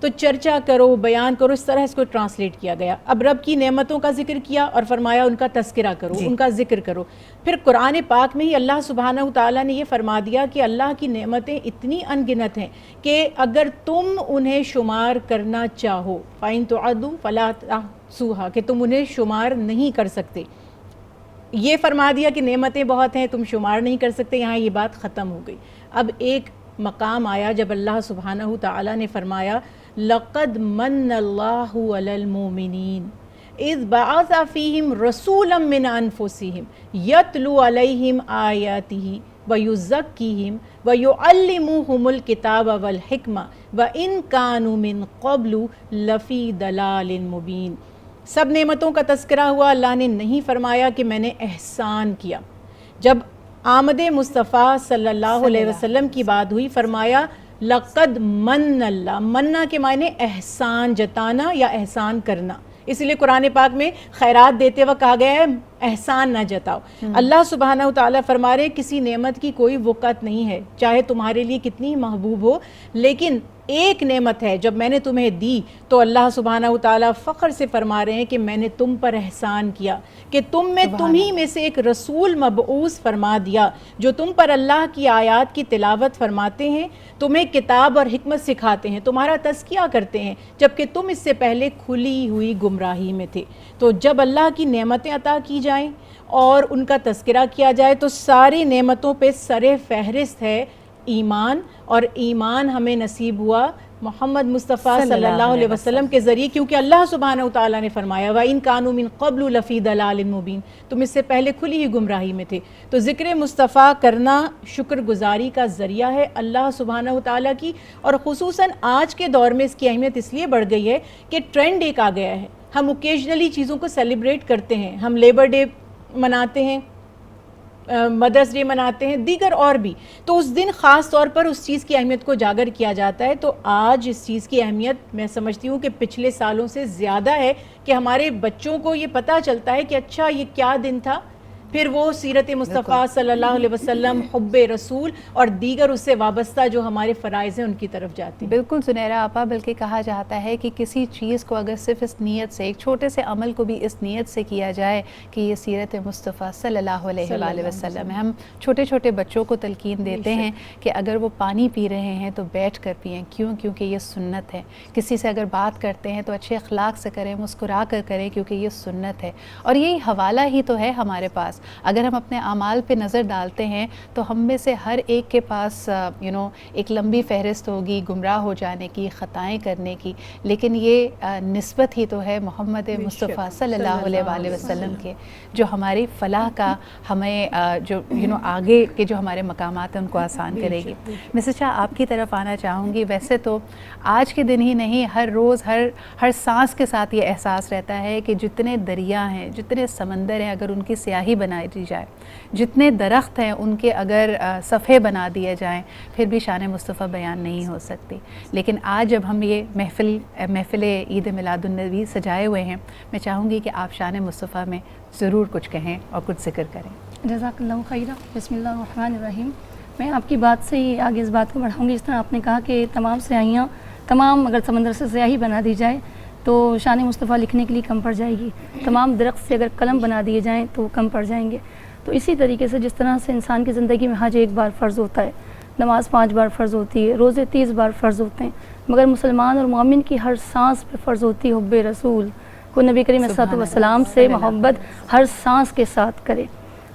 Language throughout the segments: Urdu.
تو چرچا کرو، بیان کرو، اس طرح اس کو ٹرانسلیٹ کیا گیا. اب رب کی نعمتوں کا ذکر کیا اور فرمایا ان کا تذکرہ کرو، ان کا ذکر کرو. پھر قرآن پاک میں ہی اللہ سبحانہ تعالیٰ نے یہ فرما دیا کہ اللہ کی نعمتیں اتنی ان گنت ہیں کہ اگر تم انہیں شمار کرنا چاہو فَإِن تُعَدُّوا فَلَا تُحْصُوهَا، کہ تم انہیں شمار نہیں کر سکتے. یہ فرما دیا کہ نعمتیں بہت ہیں، تم شمار نہیں کر سکتے. یہاں یہ بات ختم ہو گئی. اب ایک مقام آیا جب اللہ سبحانہ تعالیٰ نے فرمایا لَقَدْ مَنَّ اللَّهُ عَلَى الْمُؤْمِنِينَ اِذْ بَعَثَ فِيهِمْ رَسُولًا مِّنْ أَنفُسِهِمْ يَتْلُو عَلَيْهِمْ آيَاتِهِ وَيُزَكِّيهِمْ وَيُعَلِّمُهُمُ الْكِتَابَ وَالْحِكْمَةَ وَإِنْ كَانُوا مِنْ قَبْلُ لَفِي ضَلَالٍ مُبِينٍ. سب نعمتوں کا تذکرہ ہوا. اللہ نے نہیں فرمایا کہ میں نے احسان کیا. جب آمد مصطفیٰ صلی اللہ علیہ وسلم کی بات ہوئی فرمایا لقد من اللہ. مننا کے معنی احسان جتانا یا احسان کرنا. اس لیے قرآن پاک میں خیرات دیتے وقت کہا گیا ہے احسان نہ جتاؤ. اللہ سبحانہ تعالیٰ فرما رہے کسی نعمت کی کوئی وقت نہیں ہے چاہے تمہارے لیے کتنی محبوب ہو، لیکن ایک نعمت ہے جب میں نے تمہیں دی تو اللہ سبحانہ تعالیٰ فخر سے فرما رہے ہیں کہ میں نے تم پر احسان کیا کہ تمہیں میں سے ایک رسول مبعوث فرما دیا جو تم پر اللہ کی آیات کی تلاوت فرماتے ہیں، تمہیں کتاب اور حکمت سکھاتے ہیں، تمہارا تزکیہ کرتے ہیں، جبکہ تم اس سے پہلے کھلی ہوئی گمراہی میں تھے. تو جب اللہ کی نعمتیں عطا کی جائیں اور ان کا تذکرہ کیا جائے تو ساری نعمتوں پہ سر فہرست ہے ایمان. اور ایمان ہمیں نصیب ہوا محمد مصطفیٰ صلی اللہ علیہ وسلم کے ذریعے، کیونکہ اللہ سبحانہ تعالیٰ نے فرمایا وَإِن كَانُوا مِن قَبْلُ لَفِي ضَلَالٍ مُبِينٍ، تم اس سے پہلے کھلی ہی گمراہی میں تھے. تو ذکر مصطفیٰ کرنا شکر گزاری کا ذریعہ ہے اللہ سبحانہ تعالیٰ کی. اور خصوصاً آج کے دور میں اس کی اہمیت اس لیے بڑھ گئی ہے کہ ٹرینڈ ایک آ گیا ہے. ہم اوکیجنلی چیزوں کو سیلیبریٹ کرتے ہیں، ہم لیبر ڈے مناتے ہیں، مدرس ڈے مناتے ہیں، دیگر اور بھی. تو اس دن خاص طور پر اس چیز کی اہمیت کو اجاگر کیا جاتا ہے. تو آج اس چیز کی اہمیت میں سمجھتی ہوں کہ پچھلے سالوں سے زیادہ ہے کہ ہمارے بچوں کو یہ پتہ چلتا ہے کہ اچھا یہ کیا دن تھا. پھر وہ سیرت مصطفیٰ صلی اللہ علیہ وسلم، حب رسول اور دیگر اس سے وابستہ جو ہمارے فرائض ہیں ان کی طرف جاتے ہیں. بالکل زنیرہ آپا، بلکہ کہا جاتا ہے کہ کسی چیز کو اگر صرف اس نیت سے، ایک چھوٹے سے عمل کو بھی اس نیت سے کیا جائے کہ یہ سیرت مصطفیٰ صلی اللہ علیہ وآلہ وسلم ہے. ہم چھوٹے چھوٹے بچوں کو تلقین دیتے ہیں کہ اگر وہ پانی پی رہے ہیں تو بیٹھ کر پئیں. کیوں؟ کیونکہ یہ سنت ہے. کسی سے اگر بات کرتے ہیں تو اچھے اخلاق سے کریں، مسکرا کر کریں، کیونکہ یہ سنت ہے. اور یہی حوالہ ہی تو ہے ہمارے پاس. اگر ہم اپنے اعمال پہ نظر ڈالتے ہیں تو ہم میں سے ہر ایک کے پاس ایک لمبی فہرست ہوگی گمراہ ہو جانے کی، خطائیں کرنے کی، لیکن یہ نسبت ہی تو ہے محمد مصطفیٰ صلی اللہ علیہ وآلہ وسلم کے، جو ہماری فلاح کا، ہمیں جو آگے کے جو ہمارے مقامات ہیں ان کو آسان کرے گی. مسز شاہ آپ کی طرف آنا چاہوں گی. ویسے تو آج کے دن ہی نہیں، ہر روز ہر سانس کے ساتھ یہ احساس رہتا ہے کہ جتنے دریا ہیں، جتنے سمندر ہیں، اگر ان کی سیاہی بنائی دی جائے، جتنے درخت ہیں ان کے اگر صفحے بنا دیے جائیں، پھر بھی شان مصطفیٰ بیان نہیں ہو سکتی. لیکن آج جب ہم یہ محفل عید میلاد النبی سجائے ہوئے ہیں، میں چاہوں گی کہ آپ شان مصطفیٰ میں ضرور کچھ کہیں اور کچھ ذکر کریں. جزاک اللہ خیرہ. بسم اللہ الرحمن الرحیم. میں آپ کی بات سے ہی آگے اس بات کو بڑھاؤں گی. اس طرح آپ نے کہا کہ تمام اگر سمندر سے سیاہی بنا دی جائے تو شان مصطفیٰ لکھنے کے لیے کم پڑ جائے گی. تمام درخت سے اگر قلم بنا دیے جائیں تو کم پڑ جائیں گے. تو اسی طریقے سے جس طرح سے انسان کی زندگی میں حج ایک بار فرض ہوتا ہے، نماز 5 بار فرض ہوتی ہے، روزے 30 بار فرض ہوتے ہیں، مگر مسلمان اور مومن کی ہر سانس پہ فرض ہوتی ہے حب رسول کو. نبی کریم صلی اللہ علیہ وسلم سے محبت ہر سانس کے ساتھ کرے.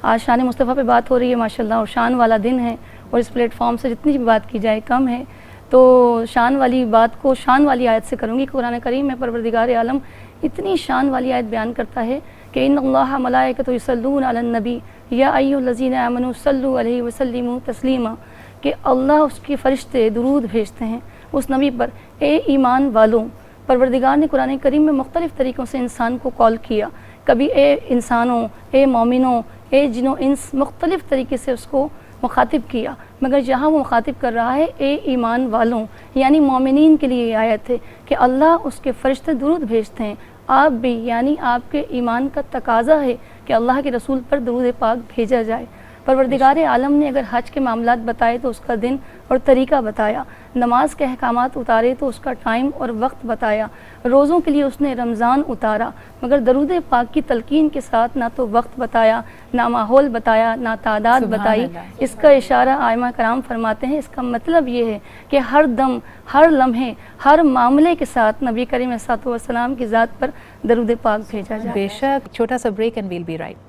آج شان مصطفیٰ پہ بات ہو رہی ہے ماشاءاللہ، اور شان والا دن ہے، اور اس پلیٹ فارم سے جتنی بھی بات کی جائے کم ہے. تو شان والی بات کو شان والی آیت سے کروں گی. قرآن کریم میں پروردگار عالم اتنی شان والی آیت بیان کرتا ہے کہ ان اللہ ملائکۃ یصلون علی النبی یا ایھا الذین آمنوا صلوا علیہ وسلموا تسلیما، کہ اللہ اس کے فرشتے درود بھیجتے ہیں اس نبی پر. اے ایمان والوں، پروردگار نے قرآن کریم میں مختلف طریقوں سے انسان کو کال کیا. کبھی اے انسانوں، اے مومنوں، اے جنوں انس، مختلف طریقے سے اس کو مخاطب کیا. مگر جہاں وہ مخاطب کر رہا ہے اے ایمان والوں، یعنی مومنین کے لیے یہ آیت ہے کہ اللہ اس کے فرشتے درود بھیجتے ہیں. آپ بھی، یعنی آپ کے ایمان کا تقاضا ہے کہ اللہ کے رسول پر درود پاک بھیجا جائے. پروردگار عالم نے اگر حج کے معاملات بتائے تو اس کا دن اور طریقہ بتایا، نماز کے احکامات اتارے تو اس کا ٹائم اور وقت بتایا، روزوں کے لیے اس نے رمضان اتارا، مگر درود پاک کی تلقین کے ساتھ نہ تو وقت بتایا، نہ ماحول بتایا، نہ تعداد بتائی۔ اس کا اشارہ ائمہ کرام فرماتے ہیں، اس کا مطلب یہ ہے کہ ہر دم، ہر لمحے، ہر معاملے کے ساتھ نبی کریم صلی اللہ علیہ وسلم کی ذات پر درود پاک بھیجا جائے۔ بے شک، چھوٹا سا break and we'll be right.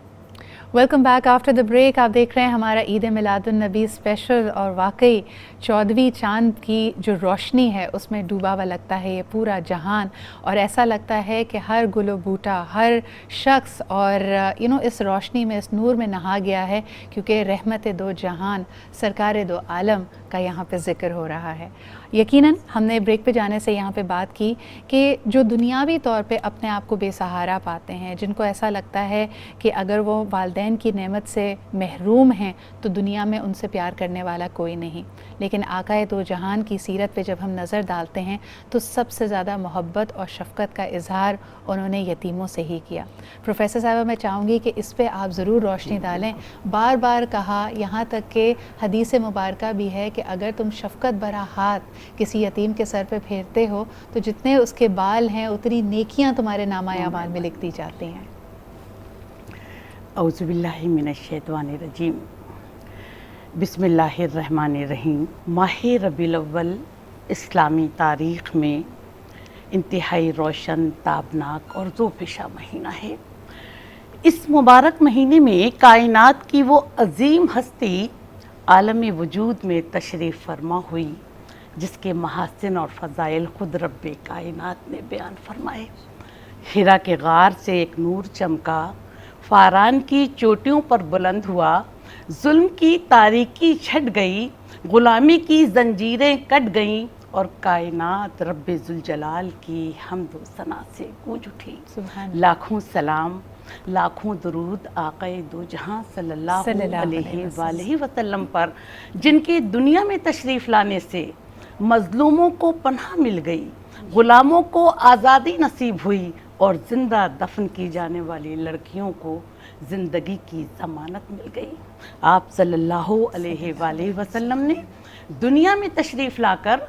Welcome back after the break. آپ دیکھ رہے ہیں ہمارا عید میلاد النبی اسپیشل، اور واقعی 14ویں چاند کی جو روشنی ہے اس میں ڈوبا ہوا لگتا ہے یہ پورا جہان، اور ایسا لگتا ہے کہ ہر گل و بوٹا، ہر شخص اور اس روشنی میں، اس نور میں نہا گیا ہے، کیونکہ رحمت دو جہان، سرکار دو عالم کا یہاں پہ ذکر ہو رہا ہے۔ یقیناً ہم نے بریک پہ جانے سے یہاں پہ بات کی کہ جو دنیاوی طور پہ اپنے آپ کو بے سہارا پاتے ہیں، جن کو ایسا لگتا ہے کہ اگر وہ والدین کی نعمت سے محروم ہیں تو دنیا میں ان سے پیار کرنے والا کوئی نہیں، لیکن آقا دو جہان کی سیرت پہ جب ہم نظر ڈالتے ہیں تو سب سے زیادہ محبت اور شفقت کا اظہار انہوں نے یتیموں سے ہی کیا۔ پروفیسر صاحبہ، میں چاہوں گی کہ اس پہ آپ ضرور روشنی ڈالیں۔ بار بار کہا، یہاں تک کہ حدیث مبارکہ بھی ہے کہ اگر تم شفقت بھرا ہاتھ کسی یتیم کے سر پہ پھیرتے ہو تو جتنے اس کے بال ہیں اتنی نیکیاں تمہارے نامہ اعمال میں لکھ دی جاتی ہیں۔ اعوذ باللہ من الشیطان الرجیم، بسم اللہ الرحمن الرحیم۔ ماہ ربیع الاول اسلامی تاریخ میں انتہائی روشن، تابناک اور ذوفشاں مہینہ ہے۔ اس مبارک مہینے میں کائنات کی وہ عظیم ہستی عالم وجود میں تشریف فرما ہوئی جس کے محاسن اور فضائل خود رب کائنات نے بیان فرمائے۔ ہرا کے غار سے ایک نور چمکا، فاران کی چوٹیوں پر بلند ہوا، ظلم کی تاریکی چھٹ گئی، غلامی کی زنجیریں کٹ گئیں، اور کائنات رب ذوالجلال کی حمد و ثنا سے گونج اٹھی۔ لاکھوں سلام، لاکھوں درود آقا دو جہاں صلی اللہ علیہ وآلہ وسلم پر، جن کے دنیا میں تشریف لانے سے مظلوموں کو پناہ مل گئی، غلاموں کو آزادی نصیب ہوئی، اور زندہ دفن کی جانے والی لڑکیوں کو زندگی کی ضمانت مل گئی۔ آپ صلی اللہ علیہ وآلہ وسلم نے دنیا میں تشریف لا کر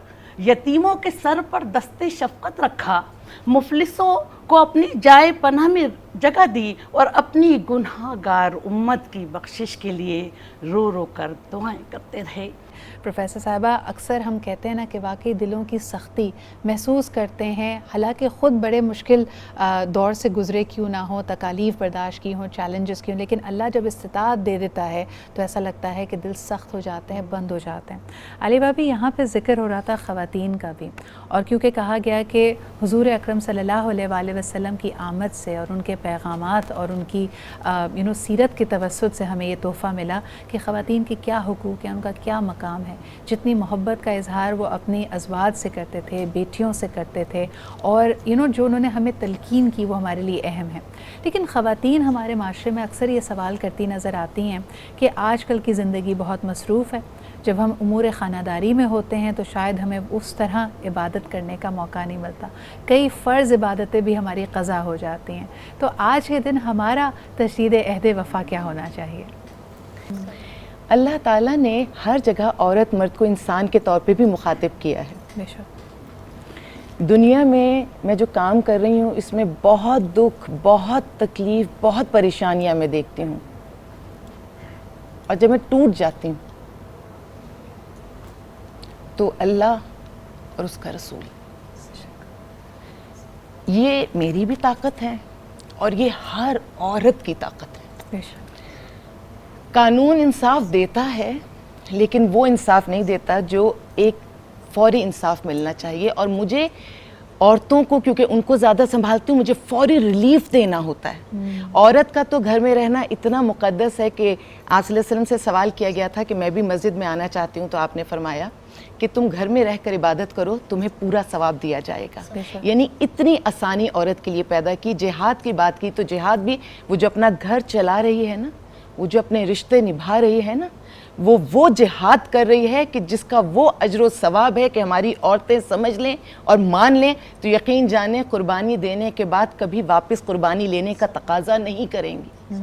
یتیموں کے سر پر دست شفقت رکھا، مفلسوں کو اپنی جائے پناہ میں جگہ دی، اور اپنی گناہ گار امت کی بخشش کے لیے رو رو کر دعائیں کرتے رہے۔ پروفیسر صاحبہ، اکثر ہم کہتے ہیں نا کہ واقعی دلوں کی سختی محسوس کرتے ہیں، حالانکہ خود بڑے مشکل دور سے گزرے کیوں نہ ہوں، تکالیف برداشت کی ہوں، چیلنجز کی ہوں، لیکن اللہ جب استطاعت دے دیتا ہے تو ایسا لگتا ہے کہ دل سخت ہو جاتے ہیں، بند ہو جاتے ہیں۔ علی بھابی، یہاں پہ ذکر ہو رہا تھا خواتین کا بھی، اور کیونکہ کہا گیا کہ حضور اکرم صلی اللہ علیہ وآلہ وسلم کی آمد سے اور ان کے پیغامات اور ان کی سیرت کے توسط سے ہمیں یہ تحفہ ملا کہ خواتین کے کیا حقوق ہیں، ان کا کیا مقام ہے۔ جتنی محبت کا اظہار وہ اپنی ازواج سے کرتے تھے، بیٹیوں سے کرتے تھے، اور جو انہوں نے ہمیں تلقین کی وہ ہمارے لیے اہم ہے۔ لیکن خواتین ہمارے معاشرے میں اکثر یہ سوال کرتی نظر آتی ہیں کہ آج کل کی زندگی بہت مصروف ہے، جب ہم امور خانہ داری میں ہوتے ہیں تو شاید ہمیں اس طرح عبادت کرنے کا موقع نہیں ملتا، کئی فرض عبادتیں بھی ہماری قضا ہو جاتی ہیں۔ تو آج کے دن ہمارا تجدید عہد وفا کیا ہونا چاہیے؟ اللہ تعالیٰ نے ہر جگہ عورت مرد کو انسان کے طور پہ بھی مخاطب کیا ہے۔ بے شک۔ دنیا میں جو کام کر رہی ہوں اس میں بہت دکھ، بہت تکلیف، بہت پریشانیاں میں دیکھتی ہوں، اور جب میں ٹوٹ جاتی ہوں تو اللہ اور اس کا رسول، یہ میری بھی طاقت ہے اور یہ ہر عورت کی طاقت ہے۔ بے شک۔ قانون انصاف دیتا ہے لیکن وہ انصاف نہیں دیتا جو ایک فوری انصاف ملنا چاہیے، اور مجھے عورتوں کو، کیونکہ ان کو زیادہ سنبھالتی ہوں، مجھے فوری ریلیف دینا ہوتا ہے۔ عورت کا تو گھر میں رہنا اتنا مقدس ہے کہ آپ صلی اللہ علیہ وسلم سے سوال کیا گیا تھا کہ میں بھی مسجد میں آنا چاہتی ہوں، تو آپ نے فرمایا کہ تم گھر میں رہ کر عبادت کرو، تمہیں پورا ثواب دیا جائے گا۔ یعنی اتنی آسانی عورت کے لیے پیدا کی۔ جہاد کی بات کی تو جہاد بھی وہ جو اپنا گھر چلا رہی ہے نا، وہ جو اپنے رشتے نبھا رہی ہے نا، وہ جہاد کر رہی ہے کہ جس کا وہ اجر و ثواب ہے کہ ہماری عورتیں سمجھ لیں اور مان لیں تو یقین جانیں قربانی دینے کے بعد کبھی واپس قربانی لینے کا تقاضا نہیں کریں گی۔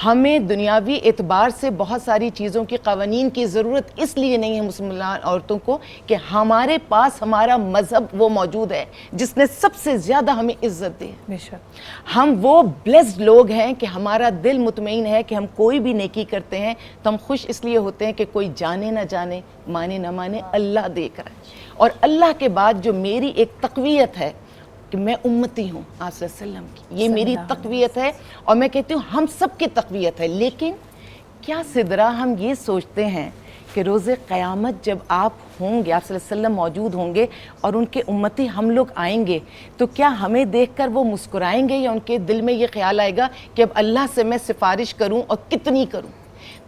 ہمیں دنیاوی اعتبار سے بہت ساری چیزوں کی قوانین کی ضرورت اس لیے نہیں ہے مسلمان عورتوں کو کہ ہمارے پاس ہمارا مذہب وہ موجود ہے جس نے سب سے زیادہ ہمیں عزت دی ہے. بے شک. ہم وہ بلیسڈ لوگ ہیں کہ ہمارا دل مطمئن ہے کہ ہم کوئی بھی نیکی کرتے ہیں تو ہم خوش اس لیے ہوتے ہیں کہ کوئی جانے نہ جانے، مانے نہ مانے، اللہ دیکھ رہا ہے. اور اللہ کے بعد جو میری ایک تقویت ہے کہ میں امتی ہوں آپ صلی اللہ علیہ وسلم کی، یہ میری تقویت ہے. اور میں کہتی ہوں ہم سب کی تقویت ہے. لیکن کیا سدرا ہم یہ سوچتے ہیں کہ روز قیامت جب آپ ہوں گے، آپ صلی اللہ علیہ وسلم موجود ہوں گے اور ان کے امتی ہم لوگ آئیں گے، تو کیا ہمیں دیکھ کر وہ مسکرائیں گے یا ان کے دل میں یہ خیال آئے گا کہ اب اللہ سے میں سفارش کروں اور کتنی کروں؟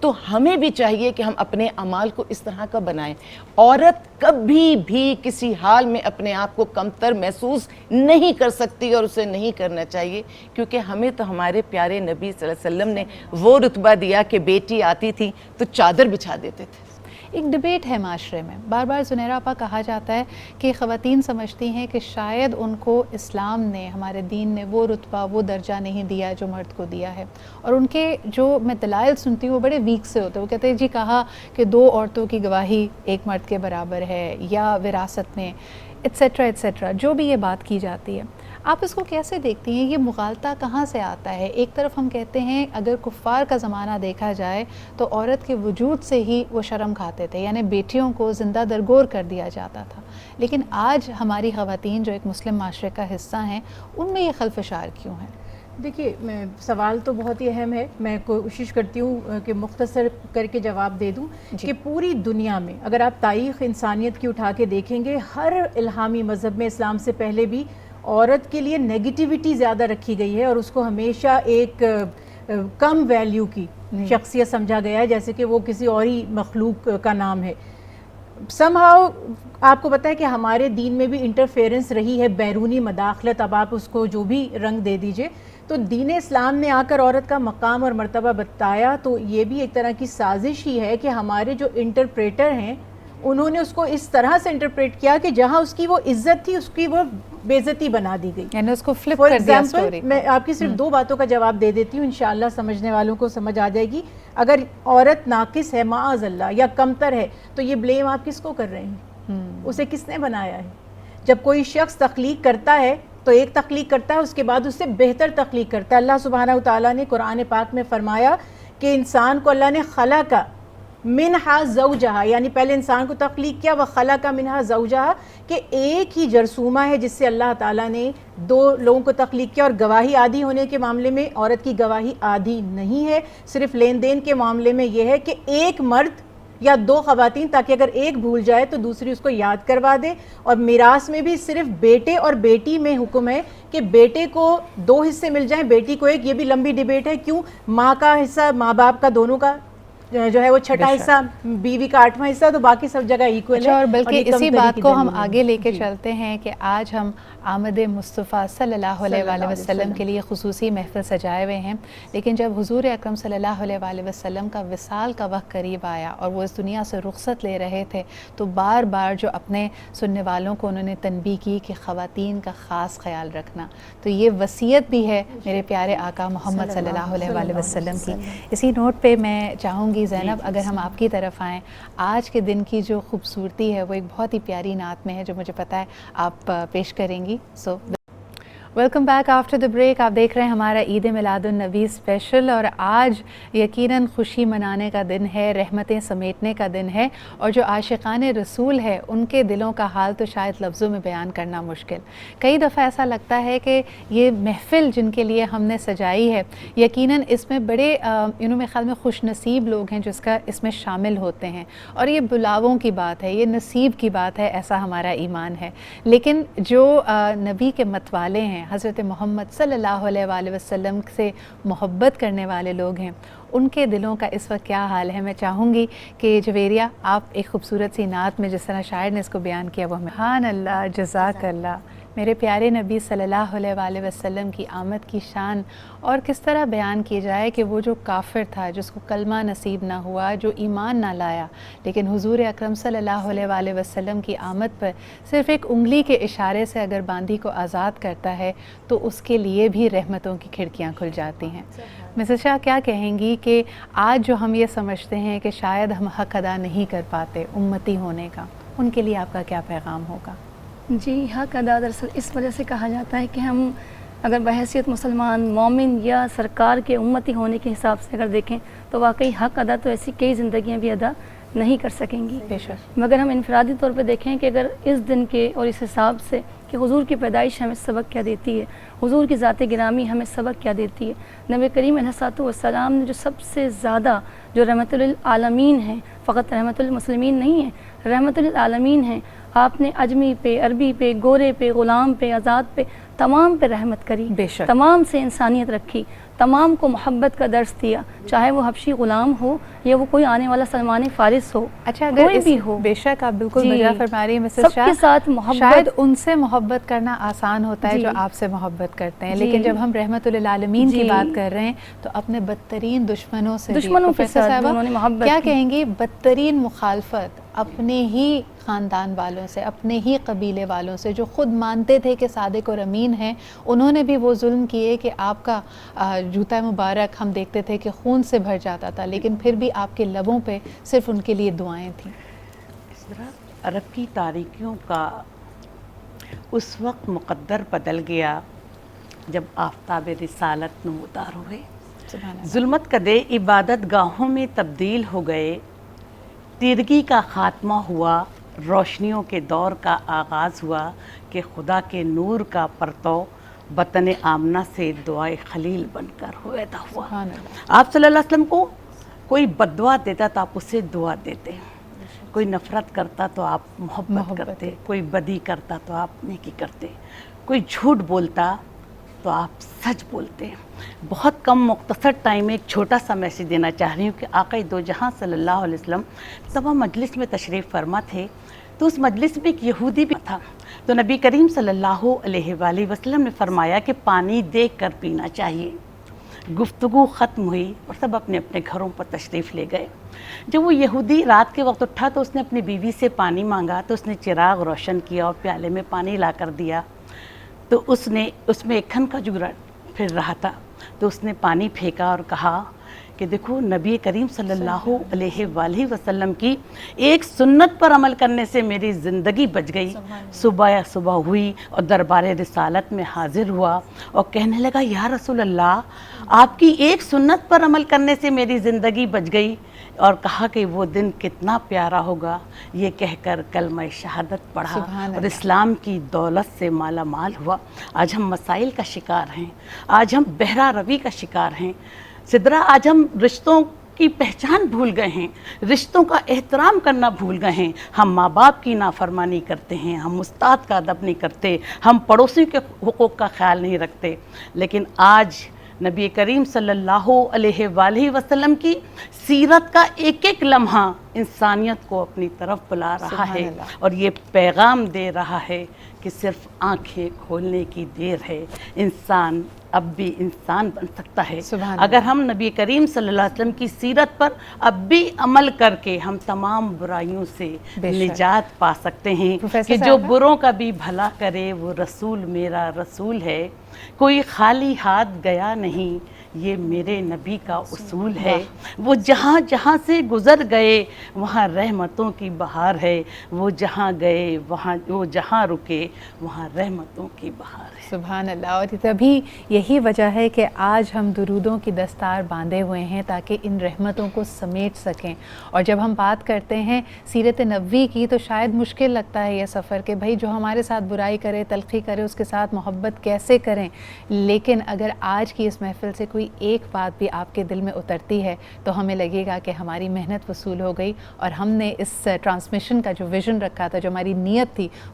تو ہمیں بھی چاہیے کہ ہم اپنے اعمال کو اس طرح کا بنائیں. عورت کبھی بھی کسی حال میں اپنے آپ کو کمتر محسوس نہیں کر سکتی اور اسے نہیں کرنا چاہیے، کیونکہ ہمیں تو ہمارے پیارے نبی صلی اللہ علیہ وسلم نے وہ رتبہ دیا کہ بیٹی آتی تھی تو چادر بچھا دیتے تھے. ایک ڈبیٹ ہے معاشرے میں، بار بار زنیرہ آپا کہا جاتا ہے کہ خواتین سمجھتی ہیں کہ شاید ان کو اسلام نے، ہمارے دین نے وہ رتبہ، وہ درجہ نہیں دیا جو مرد کو دیا ہے. اور ان کے جو میں دلائل سنتی ہوں وہ بڑے ویک سے ہوتے ہیں. وہ کہتے ہیں جی کہا کہ 2 عورتوں کی گواہی ایک مرد کے برابر ہے، یا وراثت میں ایٹسیٹرا ایٹسیٹرا، جو بھی یہ بات کی جاتی ہے. آپ اس کو کیسے دیکھتی ہیں؟ یہ مغالطہ کہاں سے آتا ہے؟ ایک طرف ہم کہتے ہیں اگر کفار کا زمانہ دیکھا جائے تو عورت کے وجود سے ہی وہ شرم کھاتے تھے، یعنی بیٹیوں کو زندہ درگور کر دیا جاتا تھا. لیکن آج ہماری خواتین جو ایک مسلم معاشرے کا حصہ ہیں، ان میں یہ خلفشار کیوں ہے؟ دیکھیے، سوال تو بہت ہی اہم ہے. میں کوشش کرتی ہوں کہ مختصر کر کے جواب دے دوں کہ پوری دنیا میں اگر آپ تاریخ انسانیت کی اٹھا کے دیکھیں گے، ہر الہامی مذہب میں اسلام سے پہلے بھی عورت کے لیے نیگیٹیوٹی زیادہ رکھی گئی ہے اور اس کو ہمیشہ ایک کم ویلیو کی شخصیت سمجھا گیا ہے، جیسے کہ وہ کسی اور ہی مخلوق کا نام ہے. somehow آپ کو پتہ ہے کہ ہمارے دین میں بھی انٹرفیرنس رہی ہے، بیرونی مداخلت، اب آپ اس کو جو بھی رنگ دے دیجئے. تو دین اسلام نے آ کر عورت کا مقام اور مرتبہ بتایا، تو یہ بھی ایک طرح کی سازش ہی ہے کہ ہمارے جو انٹرپریٹر ہیں انہوں نے اس کو اس طرح سے انٹرپریٹ کیا کہ جہاں اس کی وہ عزت تھی اس کی وہ بے عزتی بنا دی گئی. یعنی اس کو فلپ فار کر دیا ایگزامپل سٹوری. میں آپ کی صرف 2 باتوں کا جواب دے دیتی ہوں، انشاءاللہ سمجھنے والوں کو سمجھ آ جائے گی. اگر عورت ناقص ہے معاذ اللہ یا کمتر ہے تو یہ بلیم آپ کس کو کر رہے ہیں؟ اسے کس نے بنایا ہے؟ جب کوئی شخص تخلیق کرتا ہے تو ایک تخلیق کرتا ہے، اس کے بعد اس سے بہتر تخلیق کرتا ہے. اللہ سبحانہ وتعالیٰ نے قرآن پاک میں فرمایا کہ انسان کو اللہ نے خلقہ منہا زوجہا، یعنی پہلے انسان کو تخلیق کیا، وخلق منہا زوجہا، کہ ایک ہی جرثومہ ہے جس سے اللہ تعالیٰ نے 2 لوگوں کو تخلیق کیا. اور گواہی عادی ہونے کے معاملے میں عورت کی گواہی عادی نہیں ہے، صرف لین دین کے معاملے میں یہ ہے کہ ایک مرد یا 2 خواتین، تاکہ اگر ایک بھول جائے تو دوسری اس کو یاد کروا دے. اور میراث میں بھی صرف بیٹے اور بیٹی میں حکم ہے کہ بیٹے کو 2 حصے مل جائیں، بیٹی کو 1. یہ بھی لمبی ڈیبیٹ ہے، کیوں ماں کا حصہ، ماں باپ کا دونوں کا جو ہے وہ 6واں حصہ، بیوی کا 8واں حصہ، تو باقی سب جگہ ایکول ہے. اور بلکہ اسی بات کو ہم آگے لے کے چلتے ہیں کہ آج ہم آمد مصطفیٰ صلی اللہ علیہ وآلہ وسلم کے لیے خصوصی محفل سجائے ہوئے ہیں. لیکن جب حضور اکرم صلی اللہ علیہ وآلہ وسلم کا وصال کا وقت قریب آیا اور وہ اس دنیا سے رخصت لے رہے تھے، تو بار بار جو اپنے سننے والوں کو انہوں نے تنبیہ کی کہ خواتین کا خاص خیال رکھنا. تو یہ وصیت بھی ہے میرے پیارے آقا محمد صلی اللہ علیہ وآلہ وسلم کی. اسی نوٹ پہ میں چاہوں گی زینب اگر ہم آپ کی طرف آئیں، آج کے دن کی جو خوبصورتی ہے وہ ایک بہت ہی پیاری نعت میں ہے جو مجھے پتہ ہے آپ پیش کریں گی. So welcome back after the break. آپ دیکھ رہے ہیں ہمارا عید میلاد النبی اسپیشل، اور آج یقیناً خوشی منانے کا دن ہے، رحمتیں سمیٹنے کا دن ہے، اور جو عاشقان رسول ہے ان کے دلوں کا حال تو شاید لفظوں میں بیان کرنا مشکل. کئی دفعہ ایسا لگتا ہے کہ یہ محفل جن کے لیے ہم نے سجائی ہے، یقیناً اس میں بڑے میرے خیال میں خوش نصیب لوگ ہیں جس کا اس میں شامل ہوتے ہیں، اور یہ بلاووں کی بات ہے، یہ نصیب کی بات ہے، ایسا ہمارا ایمان ہے. لیکن جو نبی کے متوالے ہیں، حضرت محمد صلی اللہ علیہ وآلہ وسلم سے محبت کرنے والے لوگ ہیں، ان کے دلوں کا اس وقت کیا حال ہے. میں چاہوں گی کہ جویریہ آپ ایک خوبصورت سی نعت میں جس طرح شاعر نے اس کو بیان کیا وہ ہمیں. سبحان اللہ، جزاک اللہ، میرے پیارے نبی صلی اللہ علیہ وسلم کی آمد کی شان اور کس طرح بیان کی جائے کہ وہ جو کافر تھا، جس کو کلمہ نصیب نہ ہوا، جو ایمان نہ لایا، لیکن حضور اکرم صلی اللہ علیہ وسلم کی آمد پر صرف ایک انگلی کے اشارے سے اگر باندھی کو آزاد کرتا ہے تو اس کے لیے بھی رحمتوں کی کھڑکیاں کھل جاتی ہیں۔ مسز شاہ کیا کہیں گی کہ آج جو ہم یہ سمجھتے ہیں کہ شاید ہم حق ادا نہیں کر پاتے امتی ہونے کا، ان کے لیے آپ کا کیا پیغام ہوگا؟ جی، حق ادا دراصل اس وجہ سے کہا جاتا ہے کہ ہم اگر بحیثیت مسلمان مومن یا سرکار کے امتی ہونے کے حساب سے اگر دیکھیں تو واقعی حق ادا تو ایسی کئی زندگیاں بھی ادا نہیں کر سکیں گی، بے شک۔ مگر ہم انفرادی طور پہ دیکھیں کہ اگر اس دن کے اور اس حساب سے کہ حضور کی پیدائش ہمیں سبق کیا دیتی ہے، حضور کی ذات گرامی ہمیں سبق کیا دیتی ہے، نبی کریم علیہ السلام نے جو سب سے زیادہ جو رحمت للعالمین ہیں، فقط رحمت للمسلمین نہیں ہیں، رحمت للعالمین ہیں، آپ نے اجمی پہ، عربی پہ، گورے پہ، غلام پہ، آزاد پہ، تمام پہ رحمت کری، بے شک۔ تمام سے انسانیت رکھی، تمام کو محبت کا درس دیا، چاہے وہ حبشی غلام ہو یا وہ کوئی آنے والا سلمان فارس ہو، اچھا، اگر کوئی اس بھی ہو، بے شک آپ بالکل جی، مزہ فرما رہی ہیں مسز سب شاہ، کے ساتھ محبت، شاید ان سے محبت کرنا آسان ہوتا ہے جی، جو آپ سے محبت کرتے ہیں، جی، لیکن جب ہم رحمت للعالمین کی جی، بات کر رہے ہیں تو اپنے بدترین دشمنوں سے بھی، دشمنوں کے پروفیسر ساتھ صاحبہ، انہوں نے محبت کیا کی۔ کہیں گی بدترین مخالفت اپنے ہی خاندان والوں سے، اپنے ہی قبیلے والوں سے جو خود مانتے تھے کہ صادق اور امین ہیں، انہوں نے بھی وہ ظلم کیے کہ آپ کا جوتا مبارک ہم دیکھتے تھے کہ خون سے بھر جاتا تھا، لیکن پھر بھی آپ کے لبوں پہ صرف ان کے لیے دعائیں تھیں۔ اس طرح عرب کی تاریکیوں کا اس وقت مقدر بدل گیا جب آفتاب رسالت نمودار ہوئے، سبحان اللہ۔ ظلمت کدے عبادت گاہوں میں تبدیل ہو گئے، تیرگی کا خاتمہ ہوا، روشنیوں کے دور کا آغاز ہوا کہ خدا کے نور کا پرتو بطن آمنہ سے دعائے خلیل بن کر پیدا ہوا۔ سبحان اللہ۔ آپ صلی اللہ علیہ وسلم کو کوئی بددعا دیتا تو آپ اسے دعا دیتے، کوئی نفرت کرتا تو آپ محبت کرتے، کوئی بدی کرتا تو آپ نیکی کرتے، کوئی جھوٹ بولتا تو آپ سچ بولتے۔ بہت کم مختصر ٹائم میں ایک چھوٹا سا میسیج دینا چاہ رہی ہوں کہ آقا دو جہاں صلی اللہ علیہ وسلم تمام مجلس میں تشریف فرما تھے، تو اس مجلس میں ایک یہودی بھی تھا، تو نبی کریم صلی اللہ علیہ وآلہ وسلم نے فرمایا کہ پانی دیکھ کر پینا چاہیے۔ گفتگو ختم ہوئی اور سب اپنے اپنے گھروں پر تشریف لے گئے۔ جب وہ یہودی رات کے وقت اٹھا تو اس نے اپنی بیوی سے پانی مانگا، تو اس نے چراغ روشن کیا اور پیالے میں پانی لا کر دیا، تو اس میں ایک کھن کا جگرا پھر رہا تھا، تو اس نے پانی پھینکا اور کہا کہ دیکھو نبی کریم صلی اللہ علیہ وآلہ وسلم کی ایک سنت پر عمل کرنے سے میری زندگی بچ گئی۔ صبح ہوئی اور دربار رسالت میں حاضر ہوا اور کہنے لگا یا رسول اللہ، آپ کی ایک سنت پر عمل کرنے سے میری زندگی بچ گئی، اور کہا کہ وہ دن کتنا پیارا ہوگا، یہ کہہ کر کلمہ شہادت پڑھا اور اسلام کی دولت سے مالا مال ہوا۔ آج ہم مسائل کا شکار ہیں، آج ہم بہرا روی کا شکار ہیں، سدرا آج ہم رشتوں کی پہچان بھول گئے ہیں، رشتوں کا احترام کرنا بھول گئے ہیں، ہم ماں باپ کی نافرمانی کرتے ہیں، ہم استاد کا ادب نہیں کرتے، ہم پڑوسی کے حقوق کا خیال نہیں رکھتے، لیکن آج نبی کریم صلی اللہ علیہ وآلہ وسلم کی سیرت کا ایک ایک لمحہ انسانیت کو اپنی طرف بلا رہا ہے اور یہ پیغام دے رہا ہے کہ صرف آنکھیں کھولنے کی دیر ہے، انسان اب بھی انسان بن سکتا ہے اگر ہم نبی کریم صلی اللہ علیہ وسلم کی سیرت پر اب بھی عمل کر کے ہم تمام برائیوں سے نجات پا سکتے ہیں کہ جو بروں کا بھی بھلا کرے وہ رسول میرا رسول ہے، کوئی خالی ہاتھ گیا نہیں، یہ میرے نبی کا اصول ہے، وہ جہاں جہاں سے گزر گئے وہاں رحمتوں کی بہار ہے، وہ جہاں گئے وہ جہاں رکے وہاں رحمتوں کی بہار ہے۔ سبحان اللہ۔ اور تبھی یہی وجہ ہے کہ آج ہم درودوں کی دستار باندھے ہوئے ہیں تاکہ ان رحمتوں کو سمیٹ سکیں، اور جب ہم بات کرتے ہیں سیرت نبوی کی تو شاید مشکل لگتا ہے یہ سفر کہ بھائی جو ہمارے ساتھ برائی کرے، تلخی کرے، اس کے ساتھ محبت کیسے کریں، لیکن اگر آج کی اس محفل سے کوئی ایک بات بھی آپ کے دل میں اترتی ہے تو ہمیں لگے گا کہ ہماری محنت وصول ہو گئی اور ہم نے اس ٹرانسمیشن کا جو ویژن رکھا تھا، جو ہماری نیت تھی،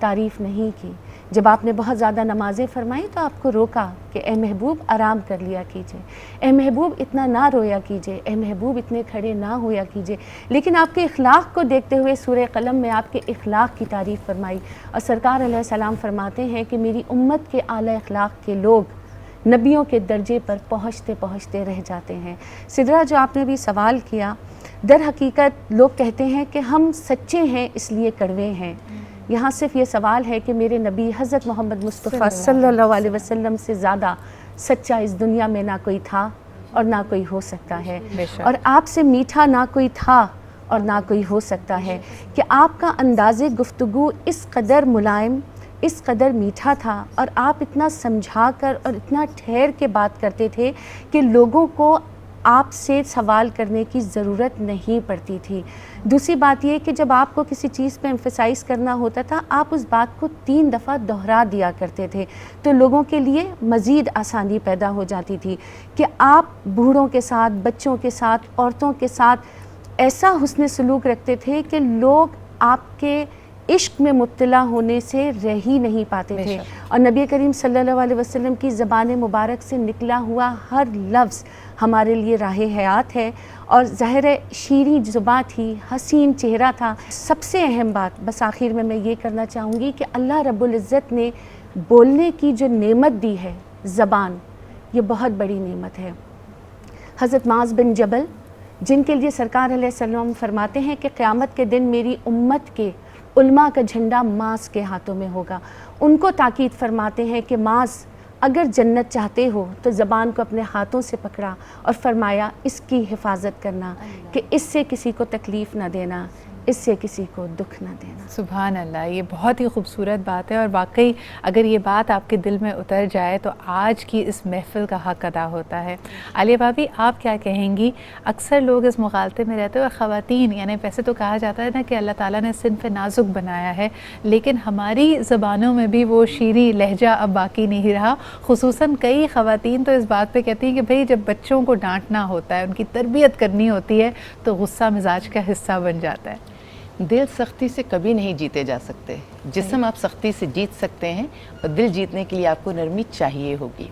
تعریف نہیں کی. جب آپ نے بہت زیادہ نمازیں فرمائیں تو آپ کو روکا کہ اے محبوب آرام کر لیا کیجئے, اے محبوب اتنا نہ رویا کیجئے, اے محبوب اتنے کھڑے نہ ہویا کیجئے. لیکن آپ کے اخلاق کو دیکھتے ہوئے سورہ قلم میں آپ کے اخلاق کی تعریف فرمائی, اور سرکار علیہ السلام فرماتے ہیں کہ میری امت کے اعلیٰ اخلاق کے لوگ نبیوں کے درجے پر پہنچتے پہنچتے رہ جاتے ہیں. سدرا, جو آپ نے بھی سوال کیا, در حقیقت لوگ کہتے ہیں کہ ہم سچے ہیں اس لیے کڑوے ہیں. یہاں صرف یہ سوال ہے کہ میرے نبی حضرت محمد مصطفیٰ صلی اللہ علیہ وسلم سے زیادہ سچا اس دنیا میں نہ کوئی تھا اور نہ کوئی ہو سکتا ہے, اور آپ سے میٹھا نہ کوئی تھا اور نہ کوئی ہو سکتا ہے, کہ آپ کا انداز گفتگو اس قدر ملائم, اس قدر میٹھا تھا, اور آپ اتنا سمجھا کر اور اتنا ٹھہر کے بات کرتے تھے کہ لوگوں کو آپ سے سوال کرنے کی ضرورت نہیں پڑتی تھی. دوسری بات یہ کہ جب آپ کو کسی چیز پہ ایمفسائز کرنا ہوتا تھا, آپ اس بات کو 3 دفعہ دہرا دیا کرتے تھے, تو لوگوں کے لیے مزید آسانی پیدا ہو جاتی تھی کہ آپ بوڑھوں کے ساتھ, بچوں کے ساتھ, عورتوں کے ساتھ ایسا حسن سلوک رکھتے تھے کہ لوگ آپ کے عشق میں مبتلا ہونے سے رہ ہی نہیں پاتے تھے. اور نبی کریم صلی اللہ علیہ وسلم کی زبان مبارک سے نکلا ہوا ہر لفظ ہمارے لیے راہ حیات ہے, اور ظاہر شیریں زباں تھی, حسین چہرہ تھا. سب سے اہم بات بس آخر میں یہ کرنا چاہوں گی کہ اللہ رب العزت نے بولنے کی جو نعمت دی ہے, زبان, یہ بہت بڑی نعمت ہے. حضرت معاذ بن جبل, جن کے لیے سرکار علیہ السلام فرماتے ہیں کہ قیامت کے دن میری امت کے علماء کا جھنڈا معاذ کے ہاتھوں میں ہوگا, ان کو تاکید فرماتے ہیں کہ معاذ اگر جنت چاہتے ہو تو زبان کو اپنے ہاتھوں سے پکڑا اور فرمایا اس کی حفاظت کرنا, کہ اس سے کسی کو تکلیف نہ دینا, اس سے کسی کو دکھ نہ دینا. سبحان اللہ, یہ بہت ہی خوبصورت بات ہے, اور واقعی اگر یہ بات آپ کے دل میں اتر جائے تو آج کی اس محفل کا حق ادا ہوتا ہے. عالیہ بھابی, آپ کیا کہیں گی؟ اکثر لوگ اس مغالطے میں رہتے ہیں, اور خواتین, یعنی ویسے تو کہا جاتا ہے نا کہ اللہ تعالیٰ نے صنف نازک بنایا ہے, لیکن ہماری زبانوں میں بھی وہ شیریں لہجہ اب باقی نہیں رہا. خصوصاً کئی خواتین تو اس بات پہ کہتی ہیں کہ بھئی جب بچوں کو ڈانٹنا ہوتا ہے, ان کی تربیت کرنی ہوتی ہے, تو غصہ مزاج کا حصہ بن جاتا ہے. دل سختی سے کبھی نہیں جیتے جا سکتے. جسم آپ سختی سے جیت سکتے ہیں, اور دل جیتنے کے لیے آپ کو نرمی چاہیے ہوگی.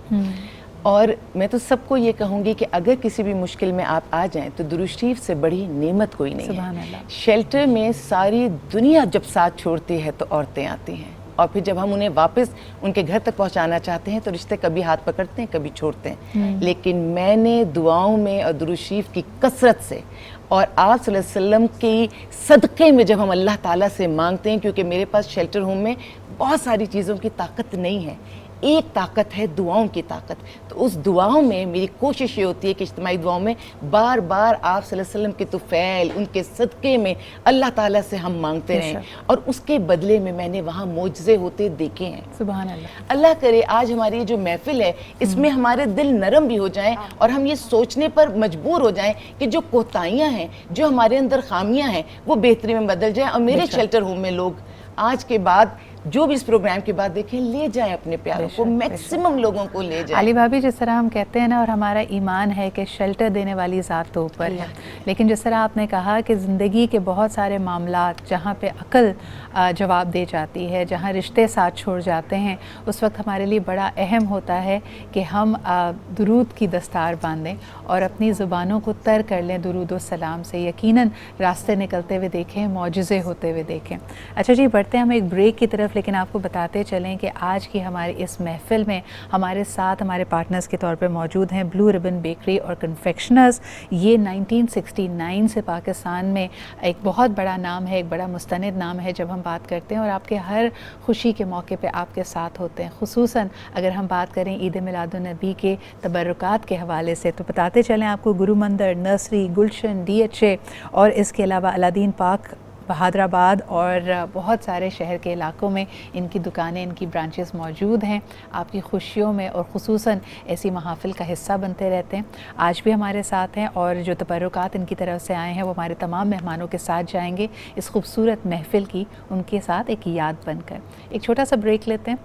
اور میں تو سب کو یہ کہوں گی کہ اگر کسی بھی مشکل میں آپ آ جائیں تو درود شریف سے بڑی نعمت کوئی نہیں سبحان ہے. اللہ. شیلٹر میں ساری دنیا جب ساتھ چھوڑتی ہے تو عورتیں آتی ہیں, اور پھر جب ہم انہیں واپس ان کے گھر تک پہنچانا چاہتے ہیں تو رشتے کبھی ہاتھ پکڑتے ہیں, کبھی چھوڑتے ہیں. لیکن میں نے دعاؤں میں اور درود شریف کی کثرت سے اور آپ صلی اللہ علیہ وسلم کی صدقے میں جب ہم اللہ تعالیٰ سے مانگتے ہیں, کیونکہ میرے پاس شیلٹر ہوم میں بہت ساری چیزوں کی طاقت نہیں ہے, ایک طاقت ہے دعاؤں کی طاقت. تو اس دعاؤں میں میری کوشش یہ ہوتی ہے کہ اجتماعی دعاؤں میں بار بار آپ صلی اللہ علیہ وسلم کے طفیل, ان کے صدقے میں اللہ تعالیٰ سے ہم مانگتے رہیں, اور اس کے بدلے میں میں نے وہاں معجزے ہوتے دیکھے ہیں. سبحان اللہ. اللہ کرے آج ہماری جو محفل ہے اس میں ہمارے دل نرم بھی ہو جائیں, اور ہم یہ سوچنے پر مجبور ہو جائیں کہ جو کوتاہیاں ہیں, جو ہمارے اندر خامیاں ہیں, وہ بہتری میں بدل جائیں. اور میرے شیلٹر ہوم میں لوگ آج کے بعد جو بھی اس پروگرام کے بعد دیکھیں, لے جائیں اپنے پیاروں کو, میکسیمم لوگوں کو لے جائیں. علی بھابی, جس طرح ہم کہتے ہیں نا, اور ہمارا ایمان ہے کہ شیلٹر دینے والی ذات تو اوپر ہے, لیکن جس طرح آپ نے کہا کہ زندگی کے بہت سارے معاملات جہاں پہ عقل جواب دے جاتی ہے, جہاں رشتے ساتھ چھوڑ جاتے ہیں, اس وقت ہمارے لیے بڑا اہم ہوتا ہے کہ ہم درود کی دستار باندھیں اور اپنی زبانوں کو تر کر لیں درود و سلام سے. یقیناً راستے نکلتے ہوئے دیکھیں, معجزے ہوتے ہوئے دیکھیں. اچھا جی, بڑھتے ہیں ہم ایک بریک کی طرف, لیکن آپ کو بتاتے چلیں کہ آج کی ہماری اس محفل میں ہمارے ساتھ ہمارے پارٹنرز کے طور پہ موجود ہیں بلو ربن بیکری اور کنفیکشنرز. یہ 1969 سے پاکستان میں ایک بہت بڑا نام ہے, ایک بڑا مستند نام ہے جب ہم بات کرتے ہیں, اور آپ کے ہر خوشی کے موقع پہ آپ کے ساتھ ہوتے ہیں. خصوصاً اگر ہم بات کریں عید میلاد النبی کے تبرکات کے حوالے سے, تو بتاتے چلیں آپ کو گرو مندر, نرسری, گلشن, DHA, اور اس کے علاوہ الادین پارک بہادر آباد اور بہت سارے شہر کے علاقوں میں ان کی دکانیں, ان کی برانچز موجود ہیں. آپ کی خوشیوں میں اور خصوصاً ایسی محافل کا حصہ بنتے رہتے ہیں. آج بھی ہمارے ساتھ ہیں, اور جو تبرکات ان کی طرف سے آئے ہیں وہ ہمارے تمام مہمانوں کے ساتھ جائیں گے اس خوبصورت محفل کی ان کے ساتھ ایک یاد بن کر. ایک چھوٹا سا بریک لیتے ہیں,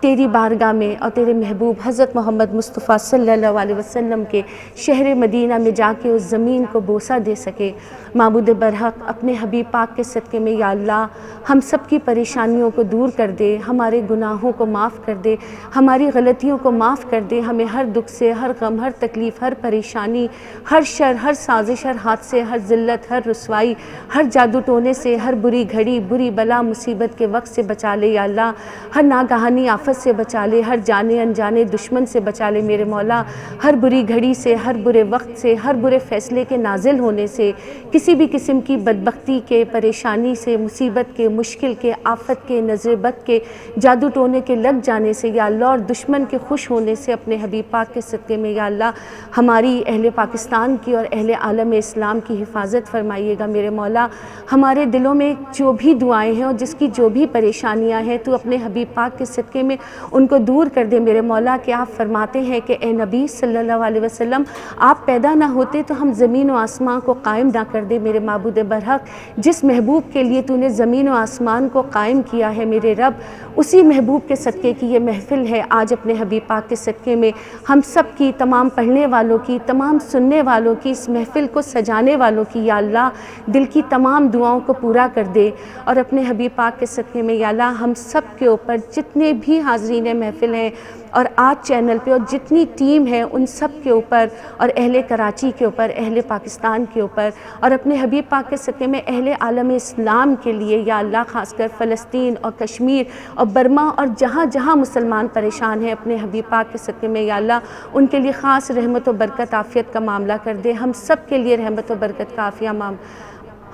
تیری بارگاہ میں اور تیرے محبوب حضرت محمد مصطفیٰ صلی اللہ علیہ وسلم کے شہر مدینہ میں جا کے اس زمین کو بوسہ دے سکے۔ معبود برحق اپنے حبیب پاک کے صدقے میں یا اللہ ہم سب کی پریشانیوں کو دور کر دے، ہمارے گناہوں کو معاف کر دے، ہماری غلطیوں کو معاف کر دے، ہمیں ہر دکھ سے، ہر غم، ہر تکلیف، ہر پریشانی، ہر شر، ہر سازش، ہر حادثے، ہر ذلت، ہر رسوائی، ہر جادو ٹونے سے، ہر بری گھڑی، بری بلا مصیبت کے وقت سے بچا لے یا اللہ، ہر ناگہانی آفت سے بچا لے، ہر جانے انجانے دشمن سے بچا لے میرے مولا، ہر بری گھڑی سے، ہر برے وقت سے، ہر برے فیصلے کے نازل ہونے سے، کسی بھی قسم کی بدبختی کے، پریشانی سے، مصیبت کے، مشکل کے، آفت کے، نظر بد کے، جادو ٹونے کے لگ جانے سے یا اللہ، اور دشمن کے خوش ہونے سے اپنے حبیب پاک کے صدقے میں یا اللہ ہماری اہل پاکستان کی اور اہل عالم اسلام کی حفاظت فرمائیے گا میرے مولا۔ ہمارے دلوں میں جو بھی دعائیں ہیں اور جس کی جو بھی پریشانیاں ہیں تو اپنے حبیب پاک کے صدقے میں ان کو دور کر دے میرے مولا، کہ آپ فرماتے ہیں کہ اے نبی صلی اللہ علیہ وسلم آپ پیدا نہ ہوتے تو ہم زمین و آسمان کو قائم نہ کر دے میرے معبود برحق۔ جس محبوب کے لیے تو نے زمین و آسمان کو قائم کیا ہے میرے رب، اسی محبوب کے صدقے کی یہ محفل ہے آج اپنے حبیب پاک کے صدقے میں ہم سب کی، تمام پڑھنے والوں کی، تمام سننے والوں کی، اس محفل کو سجانے والوں کی یا اللہ دل کی تمام دعاؤں کو پورا کر دے، اور اپنے حبیب پاک کے صدقے میں یا اللہ ہم سب کے اوپر جتنے بھی حاضرین محفل ہیں اور آج چینل پہ اور جتنی ٹیم ہے ان سب کے اوپر، اور اہل کراچی کے اوپر، اہل پاکستان کے اوپر، اور اپنے حبیب پاک کے صدقے میں اہل عالم اسلام کے لیے یا اللہ، خاص کر فلسطین اور کشمیر اور برما اور جہاں جہاں مسلمان پریشان ہیں اپنے حبیب پاک کے صدقے میں یا اللہ ان کے لیے خاص رحمت و برکت عافیت کا معاملہ کر دے۔ ہم سب کے لیے رحمت و برکت کا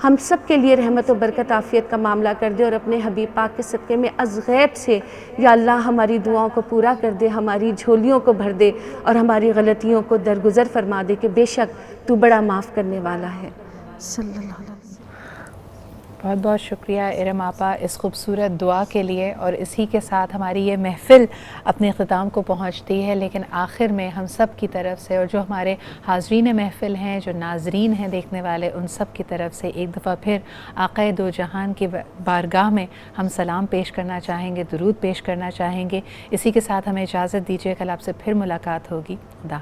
ہم سب کے لیے رحمت و برکت عافیت کا معاملہ کر دے، اور اپنے حبیب پاک کے صدقے میں از غیب سے یا اللہ ہماری دعاؤں کو پورا کر دے، ہماری جھولیوں کو بھر دے اور ہماری غلطیوں کو درگزر فرما دے، کہ بے شک تو بڑا معاف کرنے والا ہے۔ صلی اللہ علیہ وسلم۔ بہت بہت شکریہ ارم آپا اس خوبصورت دعا کے لیے، اور اسی کے ساتھ ہماری یہ محفل اپنے اختتام کو پہنچتی ہے، لیکن آخر میں ہم سب کی طرف سے اور جو ہمارے حاضرین محفل ہیں، جو ناظرین ہیں دیکھنے والے، ان سب کی طرف سے ایک دفعہ پھر آقا دو جہان کی بارگاہ میں ہم سلام پیش کرنا چاہیں گے، درود پیش کرنا چاہیں گے۔ اسی کے ساتھ ہمیں اجازت دیجیے، کل آپ سے پھر ملاقات ہوگی۔ خدا